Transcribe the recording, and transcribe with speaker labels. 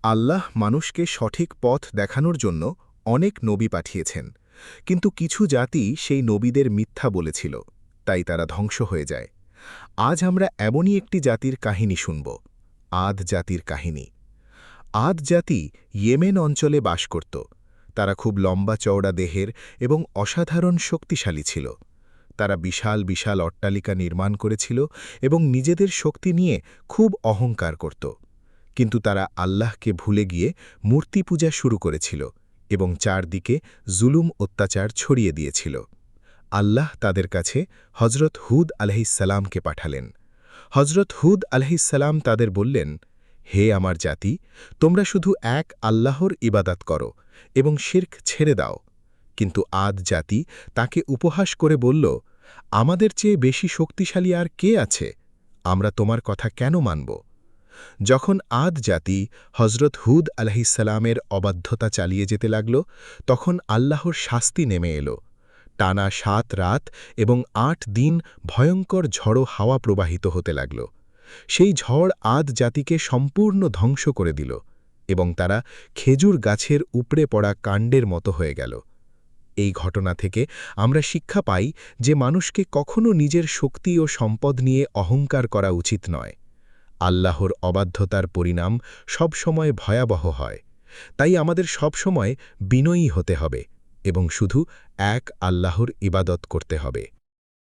Speaker 1: আল্লাহ মানুষকে সঠিক পথ দেখানোর জন্য অনেক নবী পাঠিয়েছেন, কিন্তু কিছু জাতি সেই নবীদের মিথ্যা বলেছিল, তাই তারা ধ্বংস হয়ে যায়। আজ আমরা এমনই একটি জাতির কাহিনী শুনব, আদ জাতির কাহিনী। আদ জাতি ইয়েমেন অঞ্চলে বাস করত। তারা খুব লম্বা চওড়া দেহের এবং অসাধারণ শক্তিশালী ছিল। তারা বিশাল বিশাল অট্টালিকা নির্মাণ করেছিল এবং নিজেদের শক্তি নিয়ে খুব অহংকার করত। কিন্তু তারা আল্লাহকে ভুলে গিয়ে মূর্তি পূজা শুরু করেছিল এবং চারদিকে জুলুম অত্যাচার ছড়িয়ে দিয়েছিল। আল্লাহ তাদের কাছে হজরত হুদ আলহিসাল্লামকে পাঠালেন। হজরত হুদ আলহিসাল্লাম তাদের বললেন, হে আমার জাতি, তোমরা শুধু এক আল্লাহর ইবাদত করো এবং শিরক ছেড়ে দাও। কিন্তু আদ জাতি তাকে উপহাস করে বলল, আমাদের চেয়ে বেশি শক্তিশালী আর কে আছে? আমরা তোমার কথা কেন মানব? যখন আদ জাতি হজরত হুদ আলহিসাল্লামের অবাধ্যতা চালিয়ে যেতে লাগল, তখন আল্লাহর শাস্তি নেমে এলো। টানা ৭ রাত এবং ৮ দিন ভয়ঙ্কর ঝড়ো হাওয়া প্রবাহিত হতে লাগল। সেই ঝড় আদ জাতিকে সম্পূর্ণ ধ্বংস করে দিল এবং তারা খেজুর গাছের উপড়ে পড়া কাণ্ডের মতো হয়ে গেল। এই ঘটনা থেকে আমরা শিক্ষা পাই যে মানুষকে কখনো নিজের শক্তি ও সম্পদ নিয়ে অহংকার করা উচিত নয়। আল্লাহর অবাধ্যতার পরিণাম সবসময় ভয়াবহ হয়। তাই আমাদের সবসময় বিনয়ী হতে হবে এবং শুধু এক আল্লাহর ইবাদত করতে হবে।